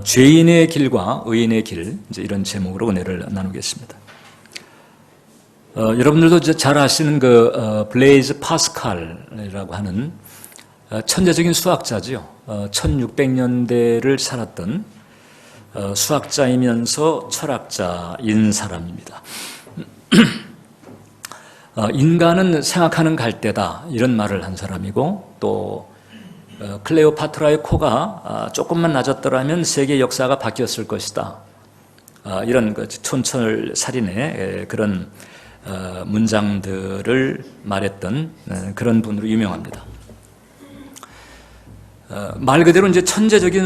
죄인의 길과 의인의 길, 이제 이런 제목으로 은혜를 나누겠습니다. 여러분들도 잘 아시는 블레이즈 파스칼이라고 하는 천재적인 수학자죠. 1600년대를 살았던 수학자이면서 철학자인 사람입니다. 인간은 생각하는 갈대다, 이런 말을 한 사람이고, 또 클레오파트라의 코가 조금만 낮았더라면 세계 역사가 바뀌었을 것이다, 이런 촌철살인의 그런 문장들을 말했던 그런 분으로 유명합니다. 말 그대로 이제 천재적인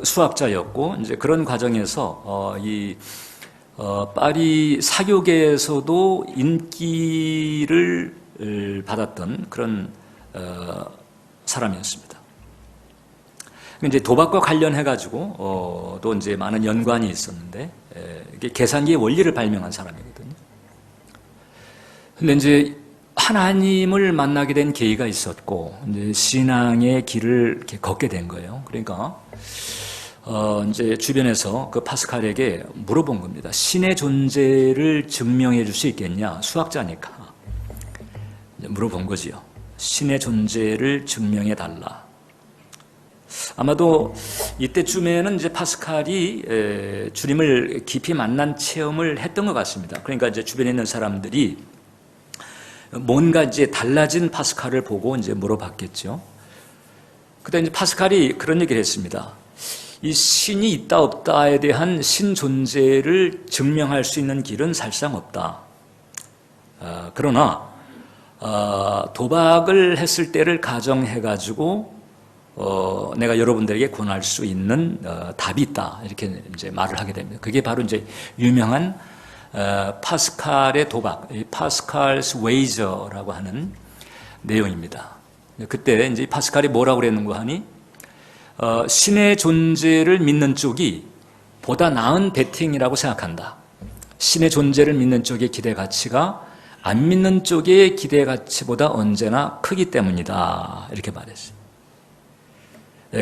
수학자였고, 이제 그런 과정에서 파리 사교계에서도 인기를 받았던 그런 사람이었습니다. 이제 도박과 관련해가지고 또 이제 많은 연관이 있었는데, 이게 계산기의 원리를 발명한 사람이거든요. 근데 이제 하나님을 만나게 된 계기가 있었고, 이제 신앙의 길을 이렇게 걷게 된 거예요. 그러니까 이제 주변에서 그 파스칼에게 물어본 겁니다. 신의 존재를 증명해 줄 수 있겠냐? 수학자니까. 물어본 거지요. 신의 존재를 증명해 달라. 아마도 이때쯤에는 이제 파스칼이 주님을 깊이 만난 체험을 했던 것 같습니다. 그러니까 이제 주변에 있는 사람들이 뭔가 이제 달라진 파스칼을 보고 이제 물어봤겠죠. 그때 이제 파스칼이 그런 얘기를 했습니다. 이 신이 있다 없다에 대한 신 존재를 증명할 수 있는 길은 사실상 없다. 그러나 도박을 했을 때를 가정해가지고 내가 여러분들에게 권할 수 있는 답이 있다, 이렇게 이제 말을 하게 됩니다. 그게 바로 이제 유명한 파스칼의 도박, 파스칼스 웨이저라고 하는 내용입니다. 그때 이제 파스칼이 뭐라고 그랬는가 하니, 신의 존재를 믿는 쪽이 보다 나은 베팅이라고 생각한다. 신의 존재를 믿는 쪽의 기대 가치가 안 믿는 쪽의 기대 가치보다 언제나 크기 때문이다, 이렇게 말했어요.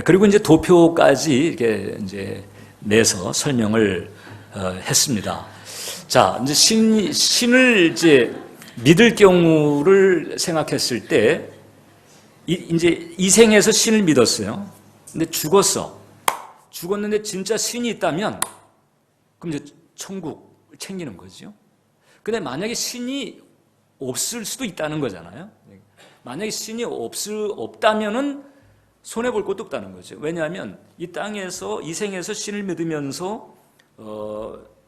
그리고 이제 도표까지 이렇게 이제 내서 설명을 했습니다. 자, 이제 신을 이제 믿을 경우를 생각했을 때, 이제 이 생에서 신을 믿었어요. 근데 죽었는데 진짜 신이 있다면, 그럼 이제 천국 챙기는 거죠. 근데 만약에 신이 없을 수도 있다는 거잖아요. 만약에 신이 없다면은 손해볼 것도 없다는 거죠. 왜냐하면 이 땅에서, 이 생에서 신을 믿으면서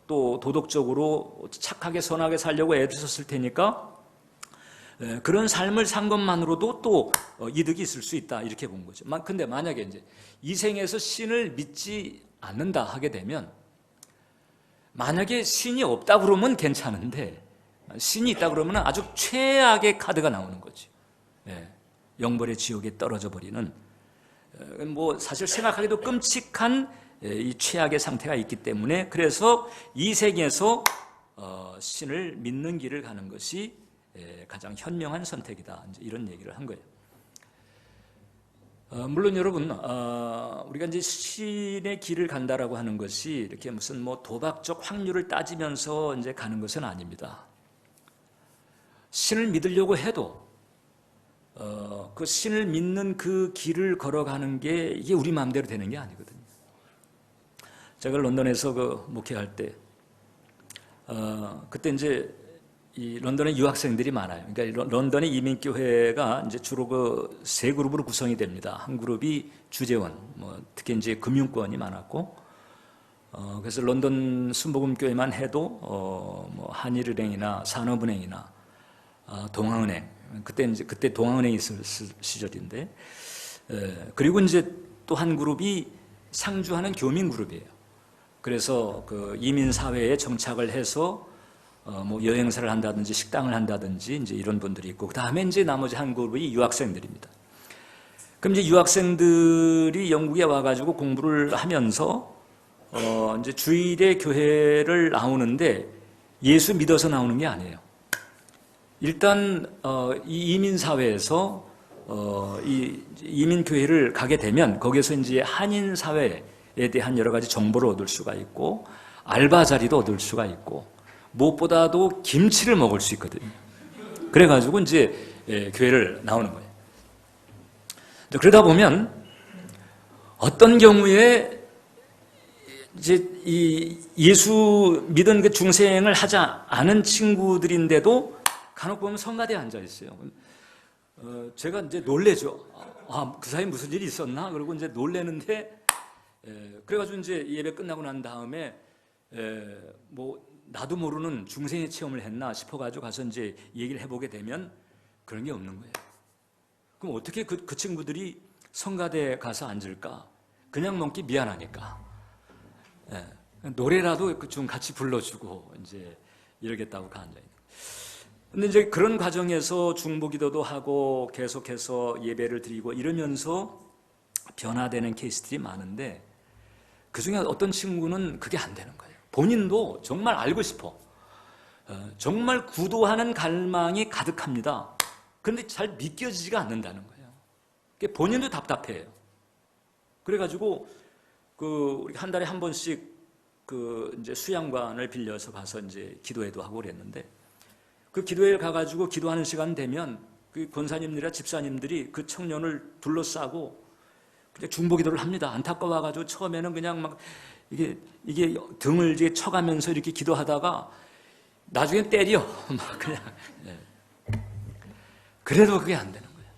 또 도덕적으로 착하게 선하게 살려고 애를 썼을 테니까 그런 삶을 산 것만으로도 또 이득이 있을 수 있다, 이렇게 본 거죠. 근데 만약에 이제 이 생에서 신을 믿지 않는다 하게 되면, 만약에 신이 없다 그러면 괜찮은데 신이 있다 그러면 아주 최악의 카드가 나오는 거죠. 영벌의 지옥에 떨어져 버리는, 뭐 사실 생각하기도 끔찍한 이 최악의 상태가 있기 때문에, 그래서 이 세계에서 신을 믿는 길을 가는 것이 가장 현명한 선택이다, 이제 이런 얘기를 한 거예요. 물론 여러분, 우리가 이제 신의 길을 간다라고 하는 것이 이렇게 무슨 뭐 도박적 확률을 따지면서 이제 가는 것은 아닙니다. 신을 믿으려고 해도 그 신을 믿는 그 길을 걸어가는 게 이게 우리 마음대로 되는 게 아니거든요. 제가 런던에서 목회할 때, 그때 이제 이 런던에 유학생들이 많아요. 그러니까 런던의 이민교회가 이제 주로 세 그룹으로 구성이 됩니다. 한 그룹이 주재원, 특히 이제 금융권이 많았고, 그래서 런던 순복음교회만 해도 한일은행이나 산업은행이나 동아은행, 그때 동아은행이 있을 시절인데, 그리고 이제 또 한 그룹이 상주하는 교민 그룹이에요. 그래서 그 이민 사회에 정착을 해서 뭐 여행사를 한다든지 식당을 한다든지 이제 이런 분들이 있고, 그 다음에 이제 나머지 한 그룹이 유학생들입니다. 그럼 이제 유학생들이 영국에 와가지고 공부를 하면서 이제 주일에 교회를 나오는데 예수 믿어서 나오는 게 아니에요. 일단 이 이민 사회에서 이 이민 교회를 가게 되면 거기서 이제 한인 사회, 대한 여러 가지 정보를 얻을 수가 있고 알바 자리도 얻을 수가 있고 무엇보다도 김치를 먹을 수 있거든요. 그래가지고 이제 교회를 나오는 거예요. 그러다 보면 어떤 경우에 이제 이 예수 믿은 그 중생을 하지 않은 친구들인데도 간혹 보면 성가대에 앉아 있어요. 제가 이제 놀래죠. 그 사이에 무슨 일이 있었나? 그러고 이제 놀래는데, 그래가지고 이제 예배 끝나고 난 다음에, 뭐, 나도 모르는 중생의 체험을 했나 싶어가지고 가서 이제 얘기를 해보게 되면 그런 게 없는 거예요. 그럼 어떻게 그 친구들이 성가대에 가서 앉을까? 그냥 먹기 미안하니까. 노래라도 좀 같이 불러주고 이제 이러겠다고 앉아있는. 근데 이제 그런 과정에서 중보기도도 하고 계속해서 예배를 드리고 이러면서 변화되는 케이스들이 많은데 그 중에 어떤 친구는 그게 안 되는 거예요. 본인도 정말 알고 싶어. 정말 구도하는 갈망이 가득합니다. 그런데 잘 믿겨지지가 않는다는 거예요. 본인도 답답해요. 그래가지고 우리 한 달에 한 번씩 이제 수양관을 빌려서 가서 이제 기도회도 하고 그랬는데 그 기도회에 가가지고 기도하는 시간 되면 그 권사님들이나 집사님들이 그 청년을 둘러싸고 그냥 중보기도를 합니다. 안타까워가지고 처음에는 그냥 막 이게 등을 이제 쳐가면서 이렇게 기도하다가 나중엔 때려 막 그냥. 그래도 그게 안 되는 거예요.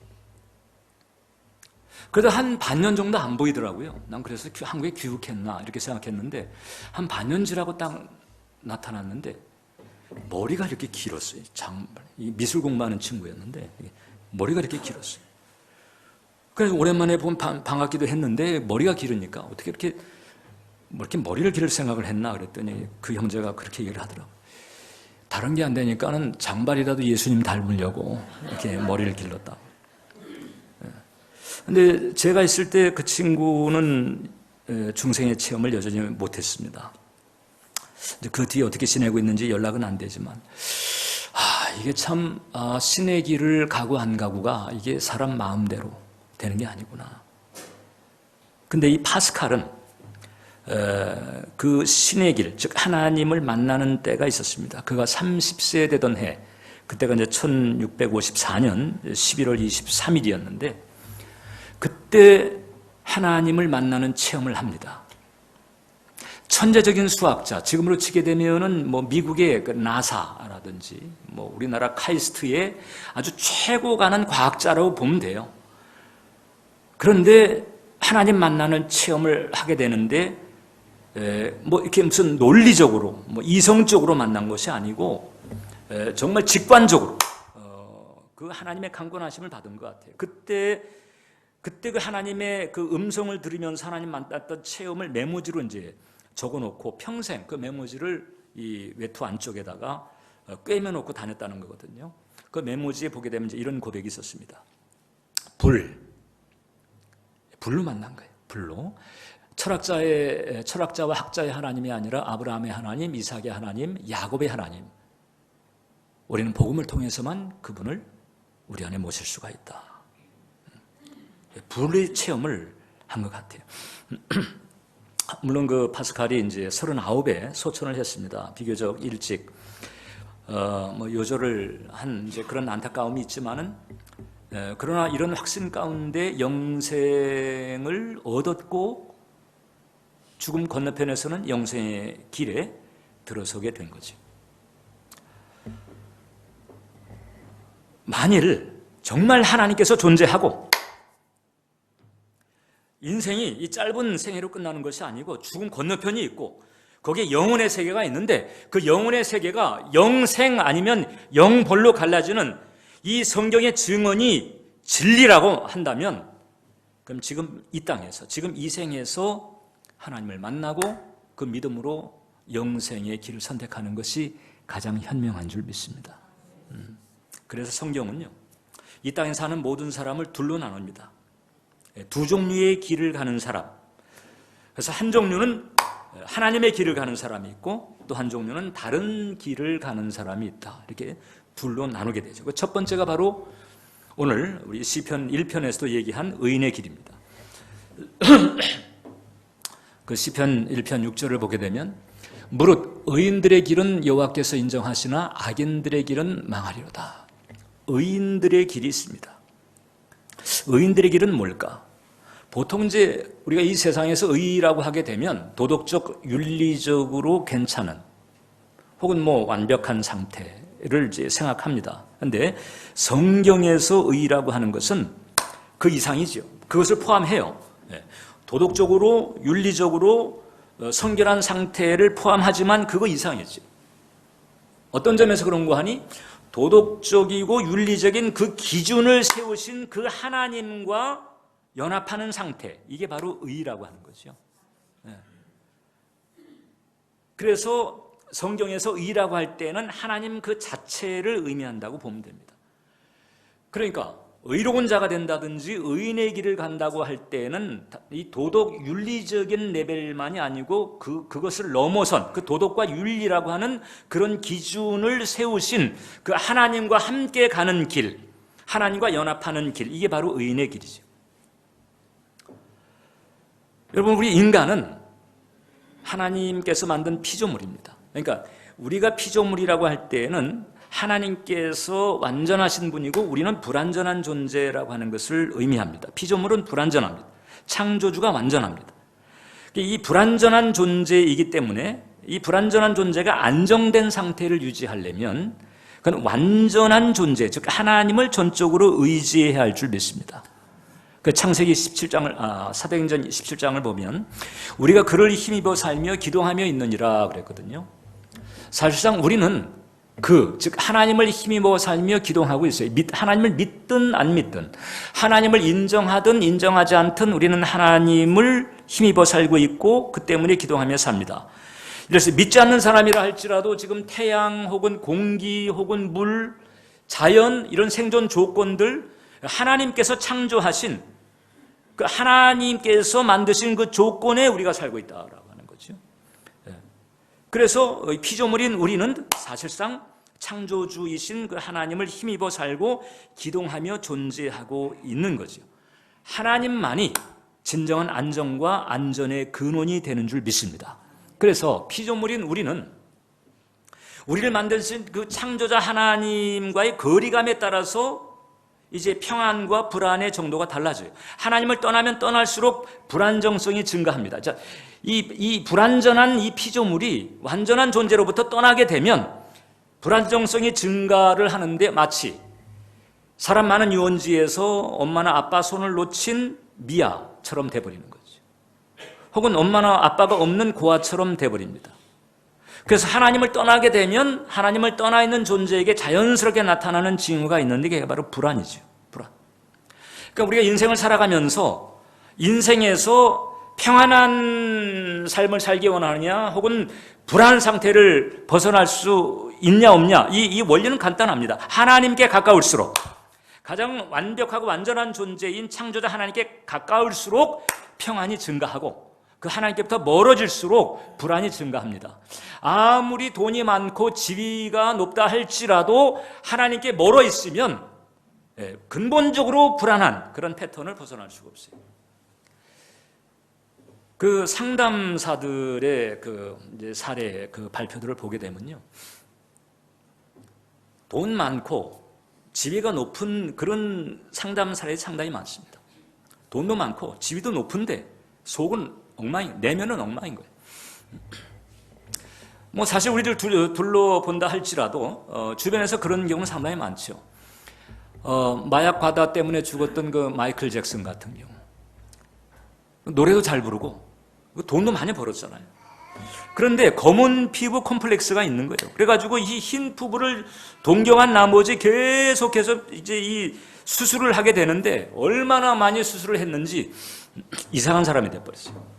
그래도 한 반년 정도 안 보이더라고요. 난 그래서 한국에 귀국했나 이렇게 생각했는데 한 반년 지나고 딱 나타났는데 머리가 이렇게 길었어요. 미술 공부하는 친구였는데 머리가 이렇게 길었어요. 그래서 오랜만에 본 반갑기도 했는데 머리가 길으니까 어떻게 이렇게 머리를 기를 생각을 했나 그랬더니 그 형제가 그렇게 얘기를 하더라고요. 다른 게 안 되니까는 장발이라도 예수님 닮으려고 이렇게 머리를 길렀다. 근데 제가 있을 때 그 친구는 중생의 체험을 여전히 못했습니다. 그 뒤에 어떻게 지내고 있는지 연락은 안 되지만 이게 참 신의 길을 가고 안 가고가 이게 사람 마음대로 되는 게 아니구나. 근데 이 파스칼은 그 신의 길, 즉 하나님을 만나는 때가 있었습니다. 그가 30세 되던 해, 그때가 이제 1654년 11월 23일이었는데 그때 하나님을 만나는 체험을 합니다. 천재적인 수학자, 지금으로 치게 되면은 뭐 미국의 그 나사라든지 뭐 우리나라 카이스트의 아주 최고 가는 과학자라고 보면 돼요. 그런데 하나님 만나는 체험을 하게 되는데 뭐 이렇게 무슨 논리적으로 뭐 이성적으로 만난 것이 아니고 정말 직관적으로 그 하나님의 강권하심을 받은 것 같아요. 그때 그 하나님의 그 음성을 들으면서 하나님 만났던 체험을 메모지로 이제 적어놓고 평생 그 메모지를 이 외투 안쪽에다가 꿰매놓고 다녔다는 거거든요. 그 메모지에 보게 되면 이제 이런 고백이 있었습니다. 불로 만난 거예요. 불로. 철학자와 학자의 하나님이 아니라 아브라함의 하나님, 이삭의 하나님, 야곱의 하나님. 우리는 복음을 통해서만 그분을 우리 안에 모실 수가 있다. 불의 체험을 한 것 같아요. 물론 그 파스칼이 이제 39에 소천을 했습니다. 비교적 일찍 뭐 요절을 한 이제 그런 안타까움이 있지만은 그러나 이런 확신 가운데 영생을 얻었고 죽음 건너편에서는 영생의 길에 들어서게 된 거죠. 만일 정말 하나님께서 존재하고 인생이 이 짧은 생애로 끝나는 것이 아니고 죽음 건너편이 있고 거기에 영혼의 세계가 있는데 그 영혼의 세계가 영생 아니면 영벌로 갈라지는 이 성경의 증언이 진리라고 한다면 그럼 지금 이 땅에서 지금 이 생에서 하나님을 만나고 그 믿음으로 영생의 길을 선택하는 것이 가장 현명한 줄 믿습니다. 그래서 성경은요 이 땅에 사는 모든 사람을 둘로 나눕니다. 두 종류의 길을 가는 사람. 그래서 한 종류는 하나님의 길을 가는 사람이 있고 또 한 종류는 다른 길을 가는 사람이 있다. 이렇게 둘로 나누게 되죠. 첫 번째가 바로 오늘 우리 시편 1편에서도 얘기한 의인의 길입니다. 그 시편 1편 6절을 보게 되면 무릇 의인들의 길은 여호와께서 인정하시나 악인들의 길은 망하리로다. 의인들의 길이 있습니다. 의인들의 길은 뭘까? 보통 이제 우리가 이 세상에서 의라고 하게 되면 도덕적, 윤리적으로 괜찮은 혹은 뭐 완벽한 상태를 이제 생각합니다. 그런데 성경에서 의라고 하는 것은 그 이상이죠. 그것을 포함해요. 도덕적으로, 윤리적으로 성결한 상태를 포함하지만 그거 이상이죠. 어떤 점에서 그런 거 하니? 도덕적이고 윤리적인 그 기준을 세우신 그 하나님과 연합하는 상태, 이게 바로 의라고 하는 거죠. 그래서 성경에서 의라고 할 때는 하나님 그 자체를 의미한다고 보면 됩니다. 그러니까 의로운 자가 된다든지 의인의 길을 간다고 할 때는 이 도덕 윤리적인 레벨만이 아니고 그것을 넘어선 그 도덕과 윤리라고 하는 그런 기준을 세우신 그 하나님과 함께 가는 길, 하나님과 연합하는 길, 이게 바로 의인의 길이죠. 여러분, 우리 인간은 하나님께서 만든 피조물입니다. 그러니까 우리가 피조물이라고 할 때는 하나님께서 완전하신 분이고 우리는 불완전한 존재라고 하는 것을 의미합니다. 피조물은 불완전합니다. 창조주가 완전합니다. 이 불완전한 존재이기 때문에 이 불완전한 존재가 안정된 상태를 유지하려면 그건 완전한 존재, 즉 하나님을 전적으로 의지해야 할 줄 믿습니다. 그 창세기 17장을, 사도행전 17장을 보면 우리가 그를 힘입어 살며 기도하며 있느니라 그랬거든요. 사실상 우리는 즉 하나님을 힘입어 살며 기도하고 있어요. 하나님을 믿든 안 믿든, 하나님을 인정하든 인정하지 않든 우리는 하나님을 힘입어 살고 있고 그 때문에 기도하며 삽니다. 그래서 믿지 않는 사람이라 할지라도 지금 태양 혹은 공기 혹은 물, 자연, 이런 생존 조건들, 하나님께서 창조하신 그 하나님께서 만드신 그 조건에 우리가 살고 있다라고 하는 거죠. 그래서 피조물인 우리는 사실상 창조주이신 그 하나님을 힘입어 살고 기동하며 존재하고 있는 거죠. 하나님만이 진정한 안정과 안전의 근원이 되는 줄 믿습니다. 그래서 피조물인 우리는 우리를 만드신 그 창조자 하나님과의 거리감에 따라서 이제 평안과 불안의 정도가 달라져요. 하나님을 떠나면 떠날수록 불안정성이 증가합니다. 자, 이 불안전한 이 피조물이 완전한 존재로부터 떠나게 되면 불안정성이 증가를 하는데 마치 사람 많은 유원지에서 엄마나 아빠 손을 놓친 미아처럼 돼버리는 거죠. 혹은 엄마나 아빠가 없는 고아처럼 돼버립니다. 그래서 하나님을 떠나게 되면 하나님을 떠나 있는 존재에게 자연스럽게 나타나는 징후가 있는데 그게 바로 불안이죠. 불안. 그러니까 우리가 인생을 살아가면서 인생에서 평안한 삶을 살기 원하느냐 혹은 불안 상태를 벗어날 수 있냐 없냐, 이 원리는 간단합니다. 하나님께 가까울수록, 가장 완벽하고 완전한 존재인 창조자 하나님께 가까울수록 평안이 증가하고 그 하나님께부터 멀어질수록 불안이 증가합니다. 아무리 돈이 많고 지위가 높다 할지라도 하나님께 멀어 있으면 근본적으로 불안한 그런 패턴을 벗어날 수가 없어요. 그 상담사들의 그 이제 사례 그 발표들을 보게 되면요, 돈 많고 지위가 높은 그런 상담 사례가 상당히 많습니다. 돈도 많고 지위도 높은데 속은 엉망이, 내면은 엉망인 거예요. 뭐 사실 우리들 둘러본다 할지라도 주변에서 그런 경우는 상당히 많죠. 마약 과다 때문에 죽었던 그 마이클 잭슨 같은 경우, 노래도 잘 부르고 돈도 많이 벌었잖아요. 그런데 검은 피부 컴플렉스가 있는 거예요. 그래가지고 이 흰 피부를 동경한 나머지 계속해서 이제 이 수술을 하게 되는데 얼마나 많이 수술을 했는지 이상한 사람이 돼버렸어요.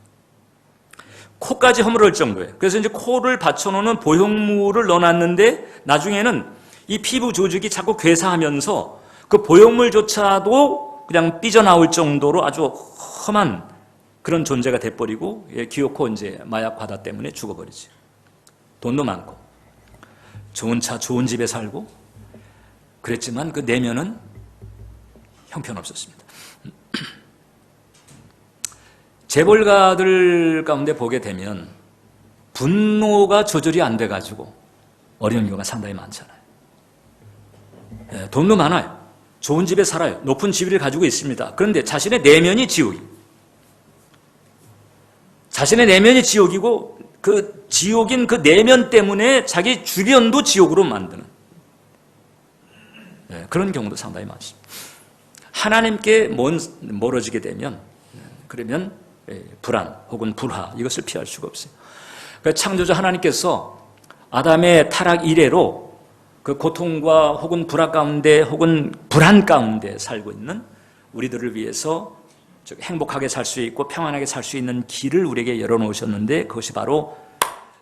코까지 허물을 정도예요. 그래서 이제 코를 받쳐놓는 보형물을 넣어놨는데 나중에는 이 피부 조직이 자꾸 괴사하면서 그 보형물조차도 그냥 삐져나올 정도로 아주 험한 그런 존재가 돼버리고 기어코 이제 마약 과다 때문에 죽어버리죠. 돈도 많고 좋은 차, 좋은 집에 살고 그랬지만 그 내면은 형편없었습니다. 재벌가들 가운데 보게 되면 분노가 조절이 안 돼가지고 어려운 경우가 상당히 많잖아요. 돈도 많아요. 좋은 집에 살아요. 높은 지위를 가지고 있습니다. 그런데 자신의 내면이 지옥이에요. 자신의 내면이 지옥이고 그 지옥인 그 내면 때문에 자기 주변도 지옥으로 만드는 그런 경우도 상당히 많습니다. 하나님께 멀어지게 되면 그러면 불안 혹은 불화 이것을 피할 수가 없어요. 창조주 하나님께서 아담의 타락 이래로 그 고통과 혹은 불화 가운데 혹은 불안 가운데 살고 있는 우리들을 위해서 행복하게 살 수 있고 평안하게 살 수 있는 길을 우리에게 열어놓으셨는데 그것이 바로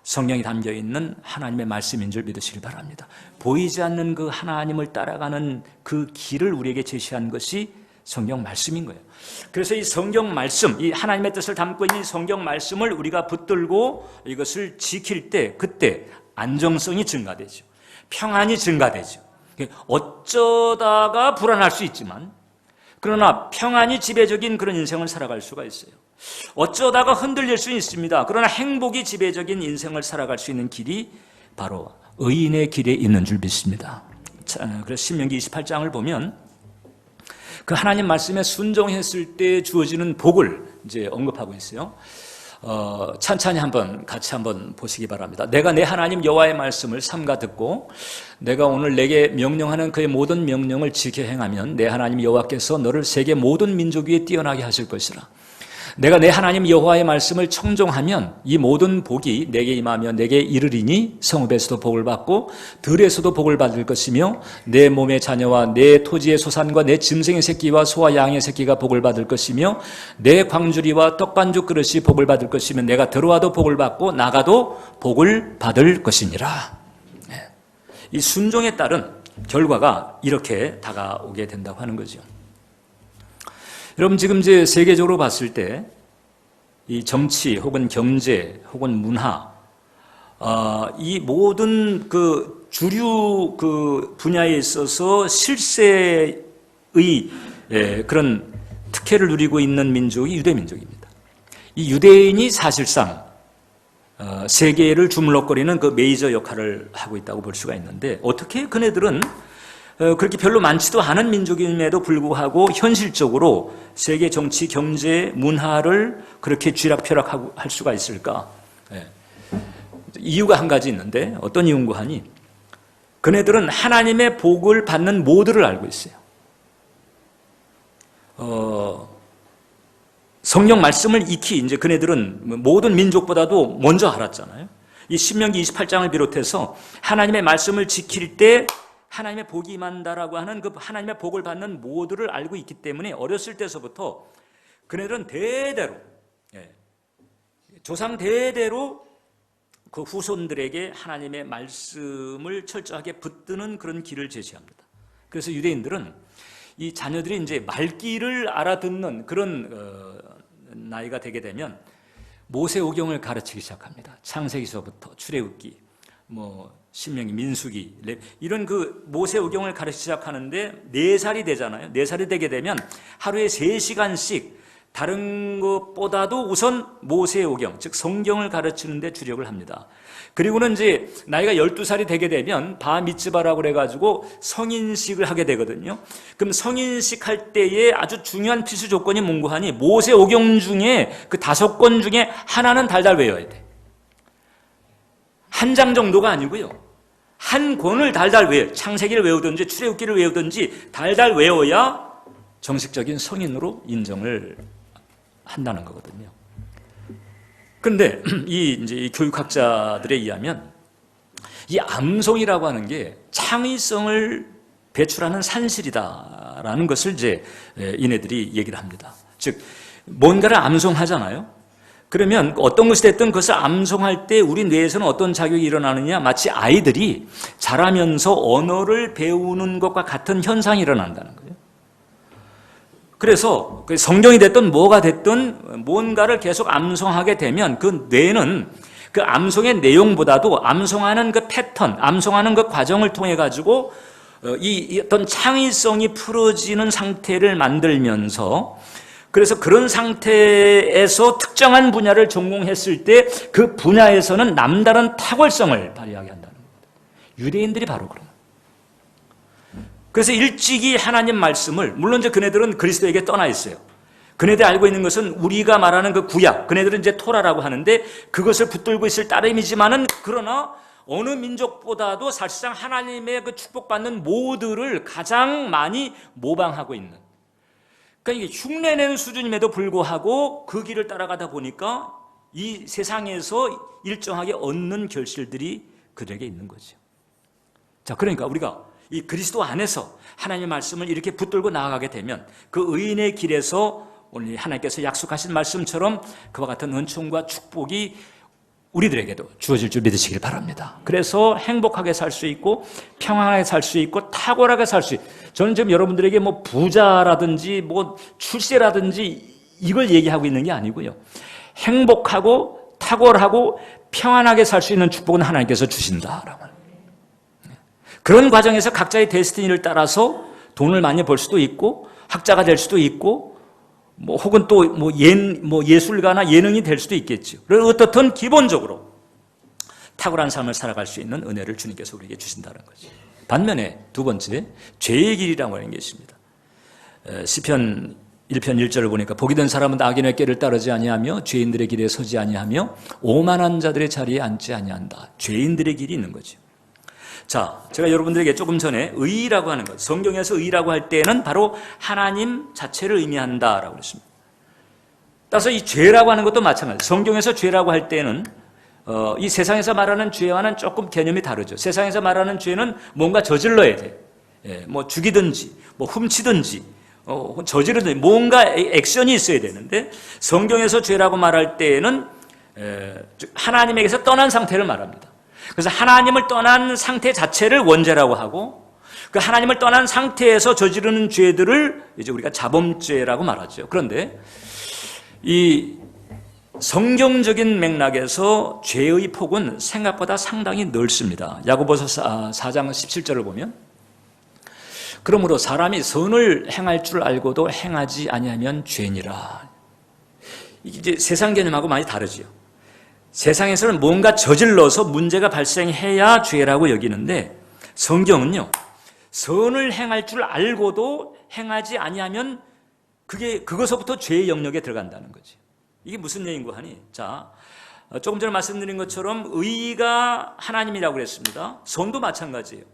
성경이 담겨있는 하나님의 말씀인 줄 믿으시기 바랍니다. 보이지 않는 그 하나님을 따라가는 그 길을 우리에게 제시한 것이 성경 말씀인 거예요. 그래서 이 성경 말씀, 이 하나님의 뜻을 담고 있는 성경 말씀을 우리가 붙들고 이것을 지킬 때 그때 안정성이 증가되죠. 평안이 증가되죠. 어쩌다가 불안할 수 있지만 그러나 평안이 지배적인 그런 인생을 살아갈 수가 있어요. 어쩌다가 흔들릴 수 있습니다. 그러나 행복이 지배적인 인생을 살아갈 수 있는 길이 바로 의인의 길에 있는 줄 믿습니다. 그래서 신명기 28장을 보면 그 하나님 말씀에 순종했을 때 주어지는 복을 이제 언급하고 있어요. 찬찬히 같이 한번 보시기 바랍니다. 내가 내 하나님 여호와의 말씀을 삼가 듣고 내가 오늘 내게 명령하는 그의 모든 명령을 지켜 행하면 내 하나님 여호와께서 너를 세계 모든 민족 위에 뛰어나게 하실 것이라. 내가 내 하나님 여호와의 말씀을 청종하면 이 모든 복이 내게 임하며 내게 이르리니 성읍에서도 복을 받고 들에서도 복을 받을 것이며 내 몸의 자녀와 내 토지의 소산과 내 짐승의 새끼와 소와 양의 새끼가 복을 받을 것이며 내 광주리와 떡반죽 그릇이 복을 받을 것이며 내가 들어와도 복을 받고 나가도 복을 받을 것이니라. 이 순종에 따른 결과가 이렇게 다가오게 된다고 하는 거죠. 여러분 지금 이제 세계적으로 봤을 때 이 정치 혹은 경제 혹은 문화 이 모든 그 주류 그 분야에 있어서 실세의 그런 특혜를 누리고 있는 민족이 유대 민족입니다. 이 유대인이 사실상 세계를 주물럭거리는 그 메이저 역할을 하고 있다고 볼 수가 있는데 어떻게 그네들은 그렇게 별로 많지도 않은 민족임에도 불구하고 현실적으로 세계 정치, 경제, 문화를 그렇게 쥐락펴락할 수가 있을까? 이유가 한 가지 있는데 어떤 이유인가 하니 그네들은 하나님의 복을 받는 모드를 알고 있어요. 성경 말씀을 익히 이제 그네들은 모든 민족보다도 먼저 알았잖아요. 이 신명기 28장을 비롯해서 하나님의 말씀을 지킬 때 하나님의 복이 임한다라고 하는 그 하나님의 복을 받는 모두를 알고 있기 때문에 어렸을 때서부터 그네들은 대대로 조상 대대로 그 후손들에게 하나님의 말씀을 철저하게 붙드는 그런 길을 제시합니다. 그래서 유대인들은 이 자녀들이 이제 말귀를 알아듣는 그런 나이가 되게 되면 모세오경을 가르치기 시작합니다. 창세기서부터 출애굽기, 신명기, 민수기 이런 그 모세오경을 가르치기 시작하는데 4살이 되잖아요. 4살이 되게 되면 하루에 3시간씩 다른 것보다도 우선 모세오경, 즉 성경을 가르치는 데 주력을 합니다. 그리고는 이제 나이가 12살이 되게 되면 바미츠바라고 그래가지고 성인식을 하게 되거든요. 그럼 성인식 할 때에 아주 중요한 필수 조건이 뭔가 하니 모세오경 중에 그 5권 중에 하나는 달달 외워야 돼. 한 장 정도가 아니고요. 한 권을 달달 외워요. 창세기를 외우든지 출애굽기를 외우든지 달달 외워야 정식적인 성인으로 인정을 한다는 거거든요. 그런데 이 교육학자들에 의하면 이 암송이라고 하는 게 창의성을 배출하는 산실이다라는 것을 이제 이네들이 얘기를 합니다. 즉 뭔가를 암송하잖아요. 그러면 어떤 것이 됐든 그것을 암송할 때 우리 뇌에서는 어떤 작용이 일어나느냐, 마치 아이들이 자라면서 언어를 배우는 것과 같은 현상이 일어난다는 거예요. 그래서 성경이 됐든 뭐가 됐든 뭔가를 계속 암송하게 되면 그 뇌는 그 암송의 내용보다도 암송하는 그 패턴, 암송하는 그 과정을 통해 가지고 이 어떤 창의성이 풀어지는 상태를 만들면서 그래서 그런 상태에서 특정한 분야를 전공했을 때 그 분야에서는 남다른 탁월성을 발휘하게 한다는 겁니다. 유대인들이 바로 그런 거예요. 그래서 일찍이 하나님 말씀을, 물론 이제 그네들은 그리스도에게 떠나 있어요. 그네들이 알고 있는 것은 우리가 말하는 그 구약, 그네들은 이제 토라라고 하는데 그것을 붙들고 있을 따름이지만은, 그러나 어느 민족보다도 사실상 하나님의 그 축복받는 모드를 가장 많이 모방하고 있는, 그러니까 이게 흉내내는 수준임에도 불구하고 그 길을 따라가다 보니까 이 세상에서 일정하게 얻는 결실들이 그들에게 있는 거죠. 자, 그러니까 우리가 이 그리스도 안에서 하나님의 말씀을 이렇게 붙들고 나아가게 되면 그 의인의 길에서 오늘 하나님께서 약속하신 말씀처럼 그와 같은 은총과 축복이 우리들에게도 주어질 줄 믿으시길 바랍니다. 그래서 행복하게 살 수 있고 평안하게 살 수 있고 탁월하게 살 수 있고, 저는 지금 여러분들에게 뭐 부자라든지 뭐 출세라든지 이걸 얘기하고 있는 게 아니고요. 행복하고 탁월하고 평안하게 살 수 있는 축복은 하나님께서 주신다라고. 그런 과정에서 각자의 데스티니를 따라서 돈을 많이 벌 수도 있고 학자가 될 수도 있고 뭐 혹은 또 예술가나 예능이 될 수도 있겠죠. 그래서 어떻든 기본적으로 탁월한 삶을 살아갈 수 있는 은혜를 주님께서 우리에게 주신다는 거죠. 반면에 두 번째, 죄의 길이라고 하는 게 있습니다. 시편 1편 1절을 보니까 복이 된 사람은 악인의 꾀를 따르지 아니하며 죄인들의 길에 서지 아니하며 오만한 자들의 자리에 앉지 아니한다. 죄인들의 길이 있는 거죠. 자, 제가 여러분들에게 조금 전에 의라고 하는 것, 성경에서 의라고 할 때는 바로 하나님 자체를 의미한다라고 그랬습니다. 따라서 이 죄라고 하는 것도 마찬가지예요. 성경에서 죄라고 할 때는 이 세상에서 말하는 죄와는 조금 개념이 다르죠. 세상에서 말하는 죄는 뭔가 저질러야 돼. 뭐 죽이든지, 뭐 훔치든지, 저지르든지 뭔가 액션이 있어야 되는데, 성경에서 죄라고 말할 때에는 하나님에게서 떠난 상태를 말합니다. 그래서 하나님을 떠난 상태 자체를 원죄라고 하고, 그 하나님을 떠난 상태에서 저지르는 죄들을 이제 우리가 자범죄라고 말하죠. 그런데 이 성경적인 맥락에서 죄의 폭은 생각보다 상당히 넓습니다. 야고보서 4장 17절을 보면, 그러므로 사람이 선을 행할 줄 알고도 행하지 아니하면 죄니라. 이게 세상 개념하고 많이 다르죠. 세상에서는 뭔가 저질러서 문제가 발생해야 죄라고 여기는데, 성경은요, 선을 행할 줄 알고도 행하지 아니하면 그것서부터 죄의 영역에 들어간다는 거죠. 이게 무슨 얘기인고 하니, 자, 조금 전에 말씀드린 것처럼 의가 하나님이라고 그랬습니다. 선도 마찬가지예요.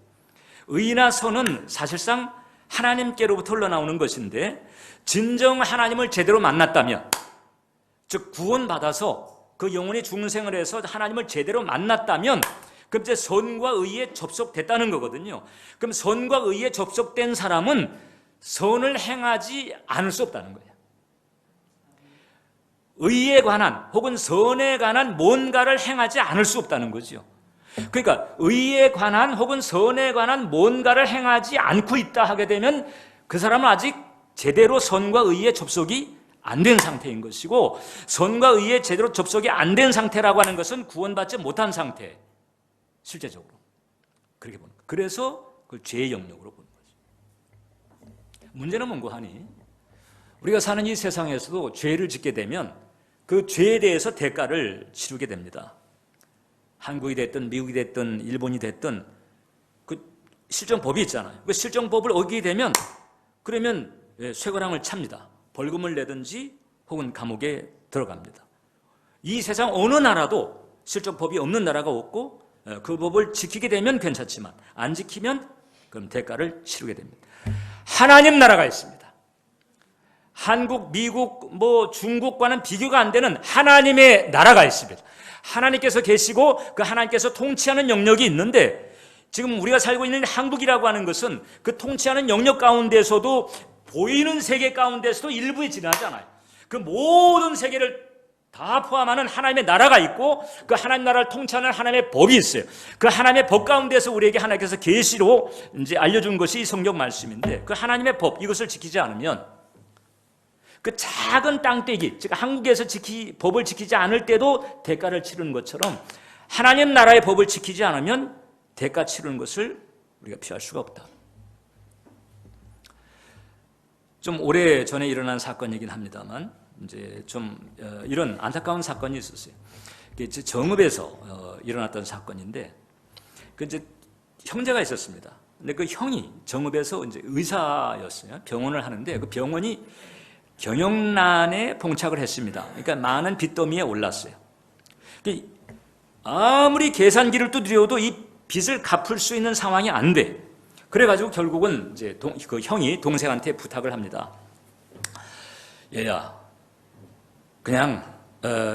의나 선은 사실상 하나님께로부터 흘러나오는 것인데, 진정 하나님을 제대로 만났다면, 즉 구원받아서 그 영혼이 중생을 해서 하나님을 제대로 만났다면, 그럼 이제 선과 의에 접속됐다는 거거든요. 그럼 선과 의에 접속된 사람은 선을 행하지 않을 수 없다는 거예요. 의에 관한 혹은 선에 관한 뭔가를 행하지 않을 수 없다는 거죠. 그러니까 의에 관한 혹은 선에 관한 뭔가를 행하지 않고 있다 하게 되면 그 사람은 아직 제대로 선과 의에 접속이 안 된 상태인 것이고, 선과 의에 제대로 접속이 안 된 상태라고 하는 것은 구원받지 못한 상태, 실제적으로 그렇게 보는 거예요. 그래서 그걸 죄의 영역으로 보는 거죠. 문제는 뭔고 하니, 우리가 사는 이 세상에서도 죄를 짓게 되면 그 죄에 대해서 대가를 치르게 됩니다. 한국이 됐든 미국이 됐든 일본이 됐든 그 실정법이 있잖아요. 그 실정법을 어기게 되면 그러면 쇠고랑을 찹니다. 벌금을 내든지 혹은 감옥에 들어갑니다. 이 세상 어느 나라도 실정법이 없는 나라가 없고, 그 법을 지키게 되면 괜찮지만 안 지키면 그럼 대가를 치르게 됩니다. 하나님 나라가 있습니다. 한국, 미국, 중국과는 비교가 안 되는 하나님의 나라가 있습니다. 하나님께서 계시고 그 하나님께서 통치하는 영역이 있는데, 지금 우리가 살고 있는 한국이라고 하는 것은 그 통치하는 영역 가운데서도 보이는 세계 가운데서도 일부에 지나잖아요. 그 모든 세계를 다 포함하는 하나님의 나라가 있고, 그 하나님 나라를 통치하는 하나님의 법이 있어요. 그 하나님의 법 가운데서 우리에게 하나님께서 계시로 이제 알려준 것이 성경 말씀인데, 그 하나님의 법, 이것을 지키지 않으면 그 작은 땅떼기, 즉 한국에서 법을 지키지 않을 때도 대가를 치르는 것처럼 하나님 나라의 법을 지키지 않으면 대가 치르는 것을 우리가 피할 수가 없다. 좀 오래 전에 일어난 사건이긴 합니다만 이제 좀 이런 안타까운 사건이 있었어요. 이게 정읍에서 일어났던 사건인데 그 이제 형제가 있었습니다. 근데 그 형이 정읍에서 이제 의사였어요. 병원을 하는데 그 병원이 경영난에 봉착을 했습니다. 그러니까 많은 빚더미에 올랐어요. 아무리 계산기를 두드려도 이 빚을 갚을 수 있는 상황이 안 돼. 그래가지고 결국은 이제 그 형이 동생한테 부탁을 합니다. 얘야, 그냥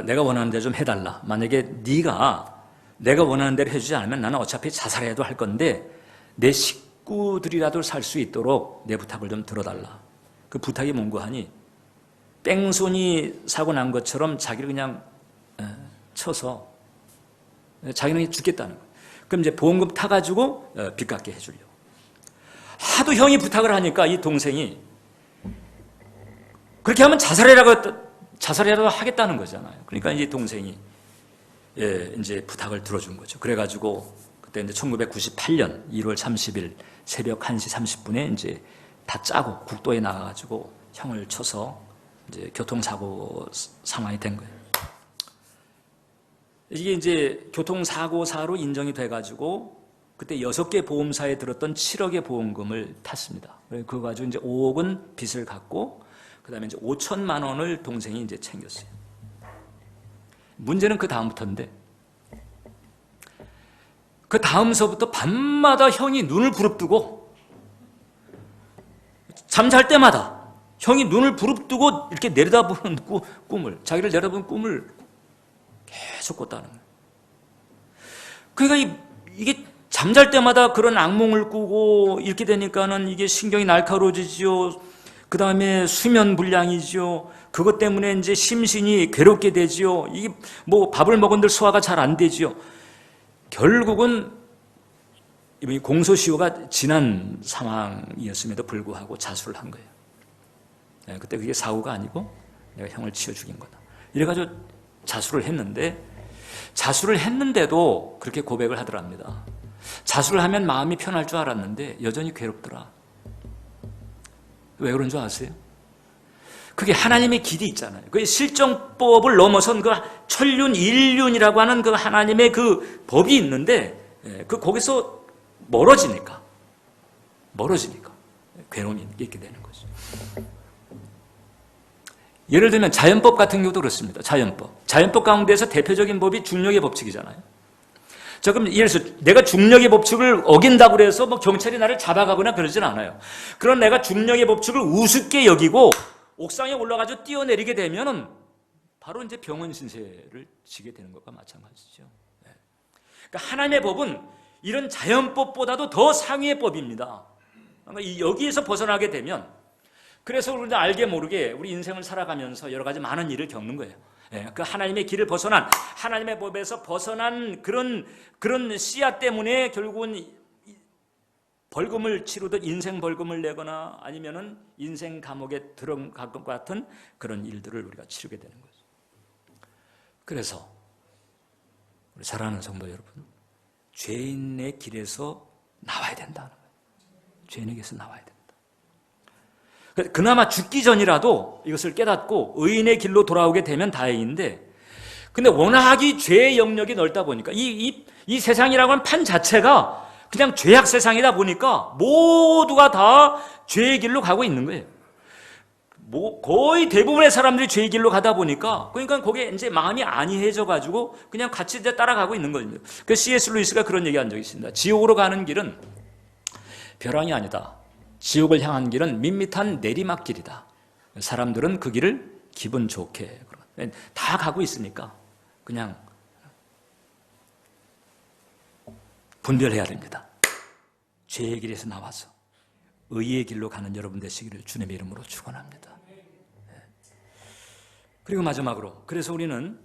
내가 원하는 대로 좀 해달라. 만약에 네가 내가 원하는 대로 해주지 않으면 나는 어차피 자살해도 할 건데 내 식구들이라도 살 수 있도록 내 부탁을 좀 들어달라. 그 부탁이 뭔고 하니 뺑소니 사고 난 것처럼 자기를 그냥 쳐서 자기는 죽겠다는 거예요. 그럼 이제 보험금 타가지고 빚 갚게 해주려고. 하도 형이 부탁을 하니까 이 동생이 그렇게 하면 자살이라도 하겠다는 거잖아요. 그러니까 이제 동생이 이제 부탁을 들어준 거죠. 그래가지고 그때 이제 1998년 1월 30일 새벽 1시 30분에 이제 다 짜고 국도에 나가가지고 형을 쳐서 이제 교통사고 상황이 된 거예요. 이게 이제 교통사고사로 인정이 돼가지고 그때 6개 보험사에 들었던 7억의 보험금을 탔습니다. 그거 가지고 이제 5억은 빚을 갚고 그다음에 이제 5천만 원을 동생이 이제 챙겼어요. 문제는 그 다음부터인데 그 다음서부터 밤마다 형이 눈을 부릅뜨고 잠잘 때마다 형이 눈을 부릅뜨고 이렇게 내려다보는 꿈을 자기를 내려다보는 꿈을 계속 꿨다는 거예요. 그러니까 이게 잠잘 때마다 그런 악몽을 꾸고 이렇게 되니까는 이게 신경이 날카로워지죠. 그 다음에 수면 불량이죠. 그것 때문에 이제 심신이 괴롭게 되죠. 이게 뭐 밥을 먹은들 소화가 잘 안 되죠. 결국은 공소시효가 지난 상황이었음에도 불구하고 자수를 한 거예요. 그때 그게 사고가 아니고 내가 형을 치워 죽인 거다. 이래가지고 자수를 했는데도 그렇게 고백을 하더랍니다. 자수를 하면 마음이 편할 줄 알았는데 여전히 괴롭더라. 왜 그런 줄 아세요? 그게 하나님의 길이 있잖아요. 그 실정법을 넘어선 그 천륜, 일륜이라고 하는 그 하나님의 그 법이 있는데 거기서 멀어지니까 괴로움이 있게 되는 거죠. 예를 들면 자연법 같은 경우도 그렇습니다. 자연법 가운데서 대표적인 법이 중력의 법칙이잖아요. 자, 그럼 예를 들어서 내가 중력의 법칙을 어긴다고 해서 뭐 경찰이 나를 잡아가거나 그러진 않아요. 그런 내가 중력의 법칙을 우습게 여기고 옥상에 올라가서 뛰어내리게 되면은 바로 이제 병원 신세를 지게 되는 것과 마찬가지죠. 그러니까 하나님의 법은 이런 자연법보다도 더 상위의 법입니다. 그러니까 여기에서 벗어나게 되면 그래서 우리는 알게 모르게 우리 인생을 살아가면서 여러 가지 많은 일을 겪는 거예요. 그 하나님의 길을 벗어난 하나님의 법에서 벗어난 그런 씨앗 때문에 결국은 벌금을 치르듯 인생 벌금을 내거나 아니면은 인생 감옥에 들어갈 것 같은 그런 일들을 우리가 치르게 되는 거죠. 그래서 우리 사랑하는 성도 여러분, 죄인의 길에서 나와야 된다는 거예요. 죄인의 길에서 나와야 된다. 그나마 죽기 전이라도 이것을 깨닫고 의인의 길로 돌아오게 되면 다행인데, 근데 워낙이 죄의 영역이 넓다 보니까 이 세상이라고 하는 판 자체가 그냥 죄악 세상이다 보니까 모두가 다 죄의 길로 가고 있는 거예요. 거의 대부분의 사람들이 죄의 길로 가다 보니까 그러니까 거기에 이제 마음이 안이해져 가지고 그냥 같이 이제 따라가고 있는 거예요. 그 C.S. 루이스가 그런 얘기한 적이 있습니다. 지옥으로 가는 길은 벼랑이 아니다. 지옥을 향한 길은 밋밋한 내리막길이다. 사람들은 그 길을 기분 좋게 다 가고 있으니까 그냥 분별해야 됩니다. 죄의 길에서 나와서 의의 길로 가는 여러분 되시기를 주님의 이름으로 축원합니다. 그리고 마지막으로, 그래서 우리는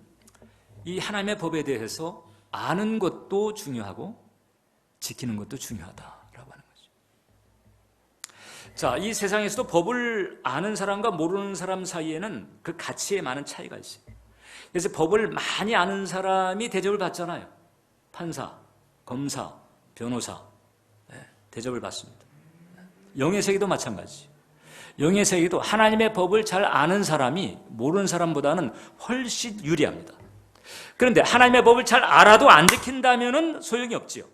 이 하나님의 법에 대해서 아는 것도 중요하고 지키는 것도 중요하다라고 하는 거죠. 자, 이 세상에서도 법을 아는 사람과 모르는 사람 사이에는 그 가치에 많은 차이가 있어요. 그래서 법을 많이 아는 사람이 대접을 받잖아요. 판사, 검사, 변호사 대접을 받습니다. 영의 세계도 마찬가지. 영의 세계도 하나님의 법을 잘 아는 사람이 모르는 사람보다는 훨씬 유리합니다. 그런데 하나님의 법을 잘 알아도 안 지킨다면 소용이 없지요.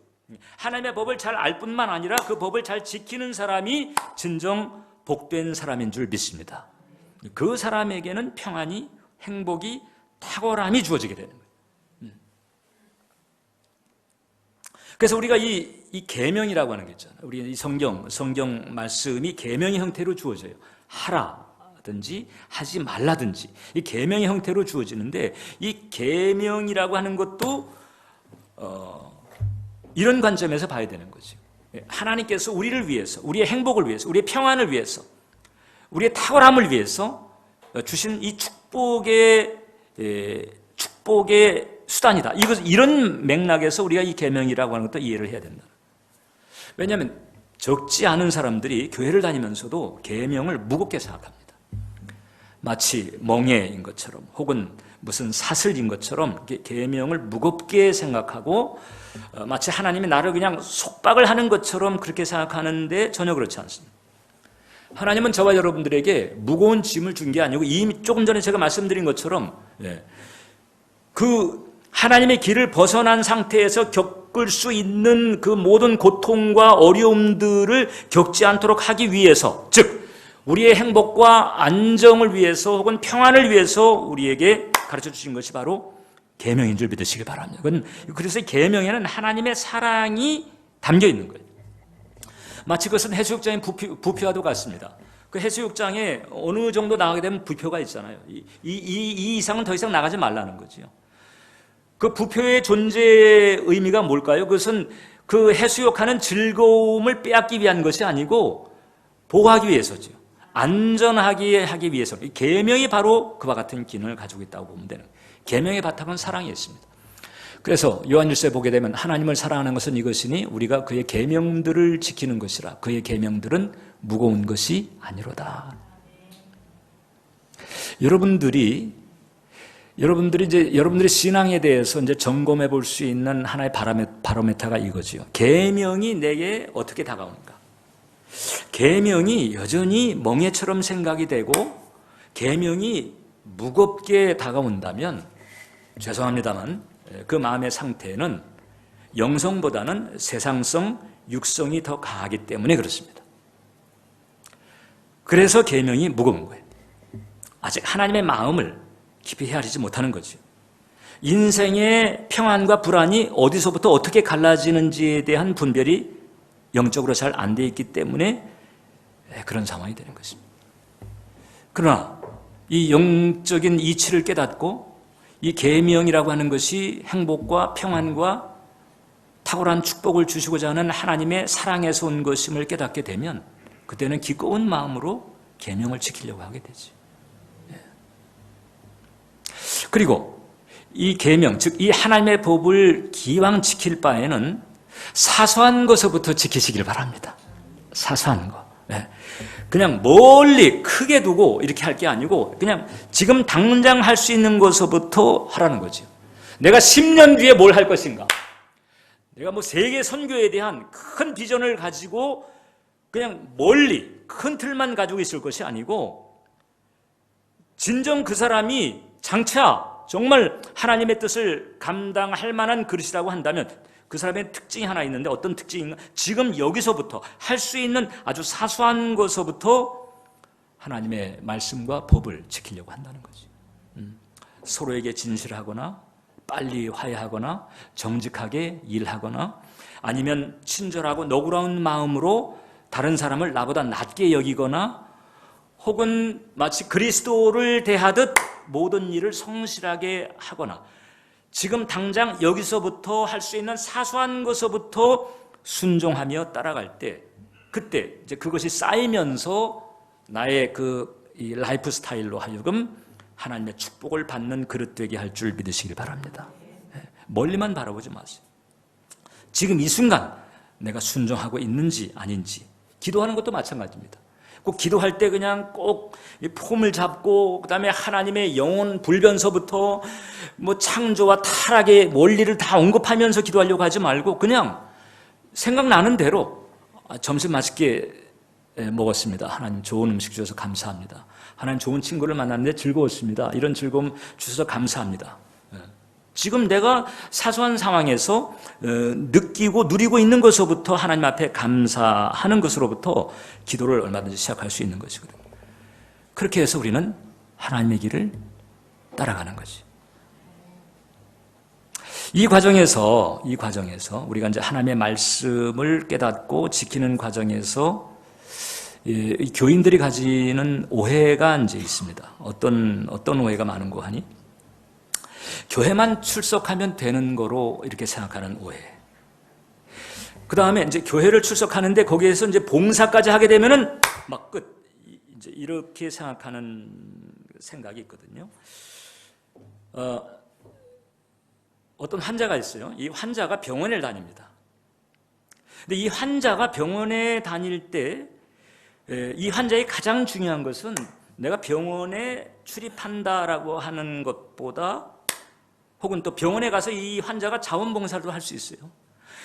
하나님의 법을 잘 알 뿐만 아니라 그 법을 잘 지키는 사람이 진정 복된 사람인 줄 믿습니다. 그 사람에게는 평안이, 행복이, 탁월함이 주어지게 되는 거예요. 그래서 우리가 이 계명이라고 하는 게 있잖아요. 우리 이 성경 말씀이 계명의 형태로 주어져요. 하라든지 하지 말라든지 이 계명의 형태로 주어지는데, 이 계명이라고 하는 것도 이런 관점에서 봐야 되는 거죠. 하나님께서 우리를 위해서, 우리의 행복을 위해서, 우리의 평안을 위해서, 우리의 탁월함을 위해서 주신 이 축복의 수단이다. 이런 맥락에서 우리가 이 계명이라고 하는 것도 이해를 해야 된다. 왜냐하면 적지 않은 사람들이 교회를 다니면서도 계명을 무겁게 생각합니다. 마치 멍해인 것처럼 혹은 무슨 사슬인 것처럼 계명을 무겁게 생각하고 마치 하나님이 나를 그냥 속박을 하는 것처럼 그렇게 생각하는데 전혀 그렇지 않습니다. 하나님은 저와 여러분들에게 무거운 짐을 준 게 아니고 이미 조금 전에 제가 말씀드린 것처럼 그 하나님의 길을 벗어난 상태에서 겪을 수 있는 그 모든 고통과 어려움들을 겪지 않도록 하기 위해서, 즉 우리의 행복과 안정을 위해서 혹은 평안을 위해서 우리에게 가르쳐 주신 것이 바로 계명인 줄 믿으시기 바랍니다. 그래서 계명에는 하나님의 사랑이 담겨 있는 거예요. 마치 그것은 해수욕장의 부표와도 같습니다. 그 해수욕장에 어느 정도 나가게 되면 부표가 있잖아요. 이 이상은 더 이상 나가지 말라는 거죠. 그 부표의 존재의 의미가 뭘까요? 그것은 그 해수욕하는 즐거움을 빼앗기 위한 것이 아니고 보호하기 위해서죠. 안전하게 하기 위해서. 계명이 바로 그와 같은 기능을 가지고 있다고 보면 되는 거예요. 계명의 바탕은 사랑이 있습니다. 그래서 요한일서에 보게 되면 하나님을 사랑하는 것은 이것이니 우리가 그의 계명들을 지키는 것이라. 그의 계명들은 무거운 것이 아니로다. 여러분들이 이제 여러분들의 신앙에 대해서 이제 점검해 볼 수 있는 하나의 바로메타가 이거지요. 계명이 내게 어떻게 다가오는가? 계명이 여전히 멍해처럼 생각이 되고 계명이 무겁게 다가온다면 죄송합니다만 그 마음의 상태는 영성보다는 세상성, 육성이 더 강하기 때문에 그렇습니다. 그래서 계명이 무거운 거예요. 아직 하나님의 마음을 깊이 헤아리지 못하는 거죠. 인생의 평안과 불안이 어디서부터 어떻게 갈라지는지에 대한 분별이 영적으로 잘 안 돼 있기 때문에 그런 상황이 되는 것입니다. 그러나 이 영적인 이치를 깨닫고 이 계명이라고 하는 것이 행복과 평안과 탁월한 축복을 주시고자 하는 하나님의 사랑에서 온 것임을 깨닫게 되면 그때는 기꺼운 마음으로 계명을 지키려고 하게 되죠. 그리고 이 계명, 즉 이 하나님의 법을 기왕 지킬 바에는 사소한 것부터 지키시길 바랍니다. 사소한 거. 그냥 멀리 크게 두고 이렇게 할 게 아니고 그냥 지금 당장 할 수 있는 것부터 하라는 거죠. 내가 10년 뒤에 뭘 할 것인가? 내가 뭐 세계 선교에 대한 큰 비전을 가지고 그냥 멀리 큰 틀만 가지고 있을 것이 아니고 진정 그 사람이 장차 정말 하나님의 뜻을 감당할 만한 그릇이라고 한다면 그 사람의 특징이 하나 있는데 어떤 특징인가? 지금 여기서부터 할 수 있는 아주 사소한 것서부터 하나님의 말씀과 법을 지키려고 한다는 거지. 서로에게 진실하거나 빨리 화해하거나 정직하게 일하거나 아니면 친절하고 너그러운 마음으로 다른 사람을 나보다 낮게 여기거나 혹은 마치 그리스도를 대하듯 모든 일을 성실하게 하거나 지금 당장 여기서부터 할 수 있는 사소한 것서부터 순종하며 따라갈 때 그때 이제 그것이 쌓이면서 나의 이 라이프 스타일로 하여금 하나님의 축복을 받는 그릇 되게 할 줄 믿으시길 바랍니다. 멀리만 바라보지 마세요. 지금 이 순간 내가 순종하고 있는지 아닌지 기도하는 것도 마찬가지입니다. 꼭 기도할 때 그냥 꼭 폼을 잡고 그다음에 하나님의 영혼 불변서부터 뭐 창조와 타락의 원리를 다 언급하면서 기도하려고 하지 말고 그냥 생각나는 대로 점심 맛있게 먹었습니다. 하나님 좋은 음식 주셔서 감사합니다. 하나님 좋은 친구를 만났는데 즐거웠습니다. 이런 즐거움 주셔서 감사합니다. 지금 내가 사소한 상황에서 느끼고 누리고 있는 것으로부터 하나님 앞에 감사하는 것으로부터 기도를 얼마든지 시작할 수 있는 것이거든요. 그렇게 해서 우리는 하나님의 길을 따라가는 거지. 이 과정에서 우리가 이제 하나님의 말씀을 깨닫고 지키는 과정에서 이 교인들이 가지는 오해가 이제 있습니다. 어떤 오해가 많은고 하니? 교회만 출석하면 되는 거로 이렇게 생각하는 오해. 그 다음에 이제 교회를 출석하는데 거기에서 이제 봉사까지 하게 되면은 막 끝. 이제 이렇게 생각하는 생각이 있거든요. 어떤 환자가 있어요. 이 환자가 병원을 다닙니다. 근데 이 환자가 병원에 다닐 때 이 환자의 가장 중요한 것은 내가 병원에 출입한다라고 하는 것보다 혹은 또 병원에 가서 이 환자가 자원봉사도 할 수 있어요.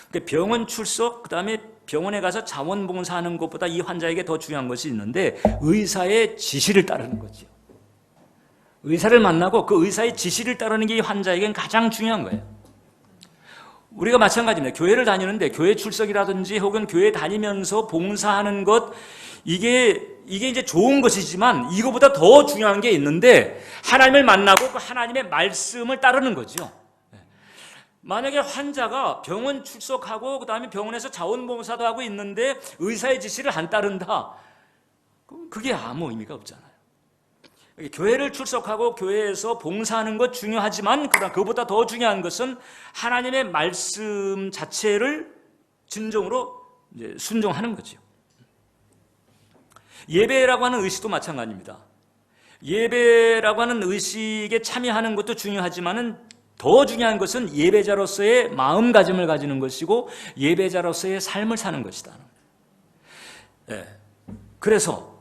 그러니까 병원 출석, 그 다음에 병원에 가서 자원봉사하는 것보다 이 환자에게 더 중요한 것이 있는데 의사의 지시를 따르는 거죠. 의사를 만나고 그 의사의 지시를 따르는 게 이 환자에게는 가장 중요한 거예요. 우리가 마찬가지입니다. 교회를 다니는데 교회 출석이라든지 혹은 교회 다니면서 봉사하는 것, 이게 이제 좋은 것이지만 이거보다 더 중요한 게 있는데 하나님을 만나고 그 하나님의 말씀을 따르는 거죠. 만약에 환자가 병원 출석하고 그 다음에 병원에서 자원봉사도 하고 있는데 의사의 지시를 안 따른다, 그럼 그게 아무 의미가 없잖아요. 교회를 출석하고 교회에서 봉사하는 것 중요하지만 그러나 그보다 더 중요한 것은 하나님의 말씀 자체를 진정으로 이제 순종하는 거죠. 예배라고 하는 의식도 마찬가지입니다. 예배라고 하는 의식에 참여하는 것도 중요하지만은 더 중요한 것은 예배자로서의 마음가짐을 가지는 것이고 예배자로서의 삶을 사는 것이다. 그래서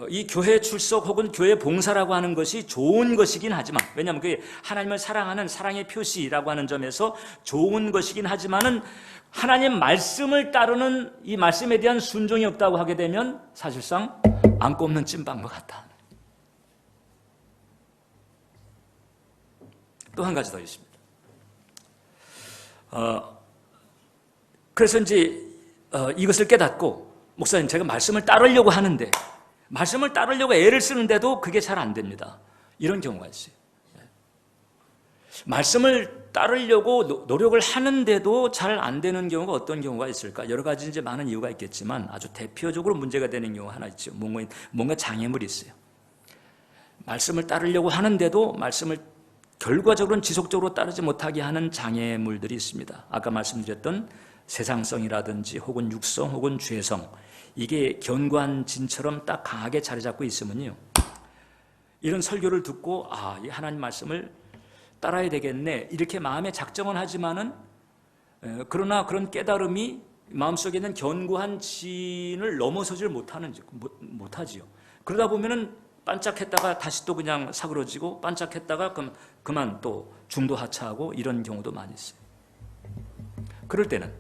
이 교회 출석 혹은 교회 봉사라고 하는 것이 좋은 것이긴 하지만, 왜냐하면 그게 하나님을 사랑하는 사랑의 표시라고 하는 점에서 좋은 것이긴 하지만은 하나님 말씀을 따르는 이 말씀에 대한 순종이 없다고 하게 되면 사실상 안 꼽는 찐빵과 같다. 또 한 가지 더 있습니다. 그래서 이제 이것을 깨닫고, 목사님 제가 말씀을 따르려고 하는데 말씀을 따르려고 애를 쓰는데도 그게 잘 안 됩니다. 이런 경우가 있어요. 말씀을 따르려고 노력을 하는데도 잘 안 되는 경우가 어떤 경우가 있을까? 여러 가지 이제 많은 이유가 있겠지만 아주 대표적으로 문제가 되는 경우가 하나 있죠. 뭔가 장애물이 있어요. 말씀을 따르려고 하는데도 말씀을 결과적으로는 지속적으로 따르지 못하게 하는 장애물들이 있습니다. 아까 말씀드렸던 세상성이라든지 혹은 육성 혹은 죄성, 이게 견고한 진처럼 딱 강하게 자리 잡고 있으면요, 이런 설교를 듣고 이 하나님 말씀을 따라야 되겠네 이렇게 마음에 작정은 하지만은 그러나 그런 깨달음이 마음속에 있는 견고한 진을 넘어서질 못하지요. 그러다 보면은 반짝했다가 다시 또 그냥 사그러지고 반짝했다가 그만 또 중도 하차하고 이런 경우도 많이 있어요. 그럴 때는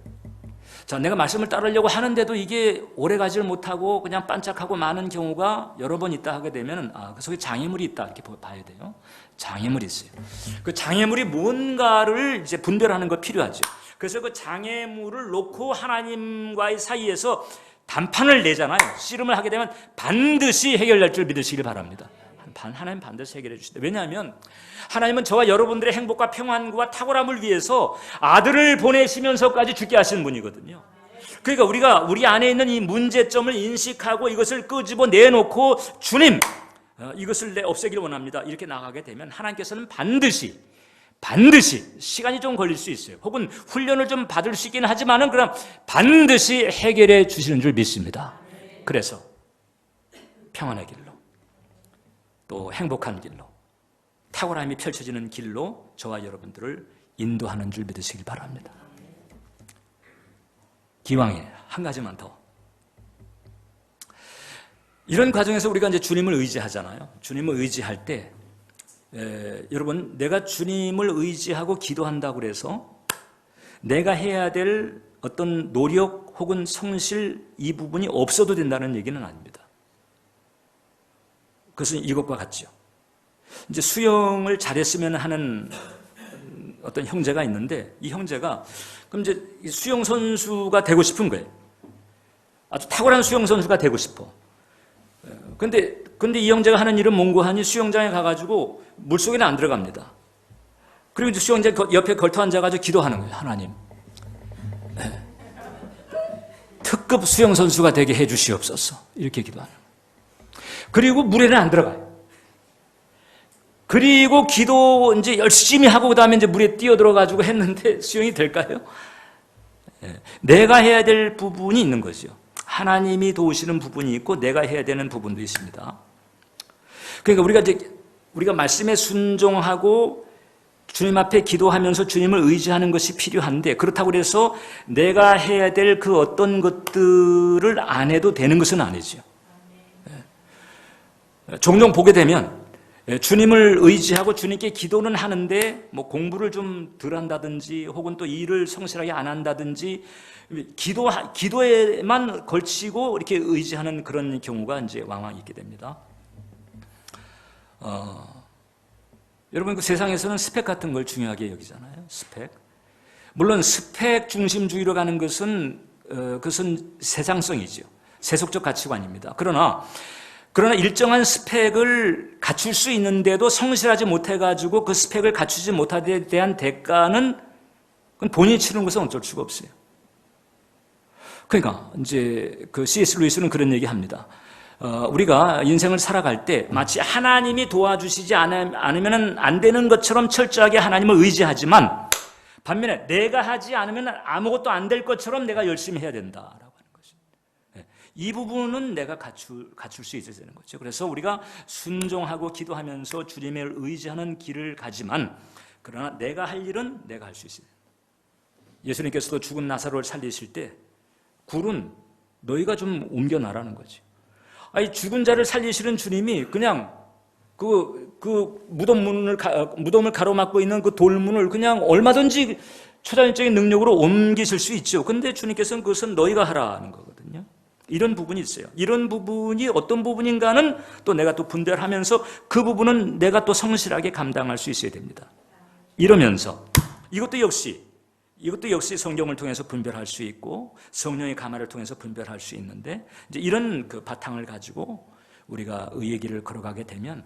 내가 말씀을 따르려고 하는데도 이게 오래가지를 못하고 그냥 반짝하고 많은 경우가 여러 번 있다 하게 되면 그 속에 장애물이 있다 이렇게 봐야 돼요. 장애물이 있어요. 그 장애물이 뭔가를 이제 분별하는 거 필요하죠. 그래서 그 장애물을 놓고 하나님과의 사이에서 단판을 내잖아요. 씨름을 하게 되면 반드시 해결될 줄 믿으시길 바랍니다. 하나님 반드시 해결해 주시다. 왜냐하면 하나님은 저와 여러분들의 행복과 평안과 탁월함을 위해서 아들을 보내시면서까지 죽게 하신 분이거든요. 그러니까 우리 안에 있는 이 문제점을 인식하고 이것을 끄집어 내놓고 주님, 이것을 없애기를 원합니다. 이렇게 나가게 되면 하나님께서는 반드시 시간이 좀 걸릴 수 있어요. 혹은 훈련을 좀 받을 수 있긴 하지만은 그럼 반드시 해결해 주시는 줄 믿습니다. 그래서 평안의 길로 또 행복한 길로 탁월함이 펼쳐지는 길로 저와 여러분들을 인도하는 줄 믿으시길 바랍니다. 기왕에 한 가지만 더. 이런 과정에서 우리가 이제 주님을 의지하잖아요. 주님을 의지할 때 여러분, 내가 주님을 의지하고 기도한다고 그래서 내가 해야 될 어떤 노력 혹은 성실 이 부분이 없어도 된다는 얘기는 아닙니다. 그것은 이것과 같죠. 이제 수영을 잘했으면 하는 어떤 형제가 있는데 이 형제가 그럼 이제 수영 선수가 되고 싶은 거예요. 아주 탁월한 수영 선수가 되고 싶어. 근데 이 형제가 하는 일은 몽고하니 수영장에 가가지고 물속에는 안 들어갑니다. 그리고 이제 수영장 옆에 걸터 앉아가지고 기도하는 거예요. 하나님, 특급 수영 선수가 되게 해주시옵소서. 이렇게 기도하는 거예요. 그리고 물에는 안 들어가요. 그리고 기도 이제 열심히 하고 그다음에 이제 물에 뛰어들어가지고 했는데 수영이 될까요? 내가 해야 될 부분이 있는 거죠. 하나님이 도우시는 부분이 있고 내가 해야 되는 부분도 있습니다. 그러니까 우리가 말씀에 순종하고 주님 앞에 기도하면서 주님을 의지하는 것이 필요한데 그렇다고 해서 내가 해야 될 그 어떤 것들을 안 해도 되는 것은 아니죠. 종종 보게 되면 주님을 의지하고 주님께 기도는 하는데 뭐 공부를 좀 덜 한다든지 혹은 또 일을 성실하게 안 한다든지 기도에만 걸치고 이렇게 의지하는 그런 경우가 이제 왕왕 있게 됩니다. 여러분 그 세상에서는 스펙 같은 걸 중요하게 여기잖아요. 스펙. 물론 스펙 중심주의로 가는 것은 그것은 세상성이죠. 세속적 가치관입니다. 그러나 일정한 스펙을 갖출 수 있는데도 성실하지 못해가지고 그 스펙을 갖추지 못하게 대한 대가는 그건 본인이 치르는 것은 어쩔 수가 없어요. 그러니까 이제 그 C.S. 루이스는 그런 얘기 합니다. 우리가 인생을 살아갈 때 마치 하나님이 도와주시지 않으면 안 되는 것처럼 철저하게 하나님을 의지하지만 반면에 내가 하지 않으면 아무것도 안 될 것처럼 내가 열심히 해야 된다. 이 부분은 내가 갖출 수 있어야 되는 거죠. 그래서 우리가 순종하고 기도하면서 주님을 의지하는 길을 가지만 그러나 내가 할 일은 내가 할 수 있어요. 예수님께서도 죽은 나사로를 살리실 때 굴은 너희가 좀 옮겨놔라는 거죠. 아니 죽은 자를 살리시는 주님이 그냥 그 무덤을 가로막고 있는 그 돌문을 그냥 얼마든지 초자연적인 능력으로 옮기실 수 있죠. 그런데 주님께서는 그것은 너희가 하라는 거거든요. 이런 부분이 있어요. 이런 부분이 어떤 부분인가는 또 내가 또 분별을 하면서 그 부분은 내가 또 성실하게 감당할 수 있어야 됩니다. 이러면서 이것도 역시 성경을 통해서 분별할 수 있고 성령의 감화를 통해서 분별할 수 있는데 이제 이런 그 바탕을 가지고 우리가 의의 길을 걸어가게 되면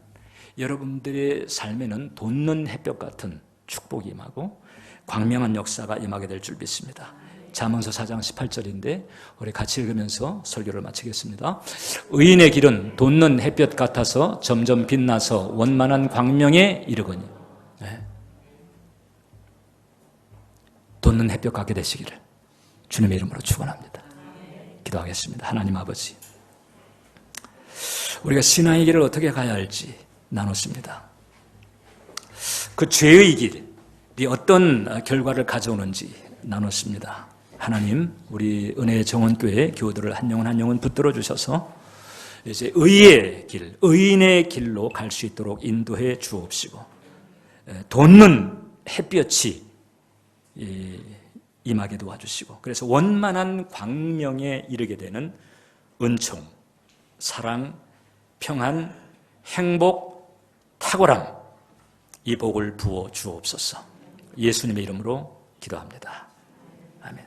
여러분들의 삶에는 돋는 햇볕 같은 축복이 임하고 광명한 역사가 임하게 될 줄 믿습니다. 잠언서 4장 18절인데 우리 같이 읽으면서 설교를 마치겠습니다. 의인의 길은 돋는 햇볕 같아서 점점 빛나서 원만한 광명에 이르거니. 네. 돋는 햇볕 같게 되시기를 주님의 이름으로 축원합니다. 기도하겠습니다. 하나님 아버지, 우리가 신앙의 길을 어떻게 가야 할지 나눴습니다. 그 죄의 길이 어떤 결과를 가져오는지 나눴습니다. 하나님, 우리 은혜의 정원교회 교우들을 한 영혼 한 영혼 붙들어 주셔서 이제 의의 길, 의인의 길로 갈 수 있도록 인도해 주옵시고 돋는 햇볕이 임하게 도와주시고 그래서 원만한 광명에 이르게 되는 은총, 사랑, 평안, 행복, 탁월함 이 복을 부어 주옵소서. 예수님의 이름으로 기도합니다. 아멘.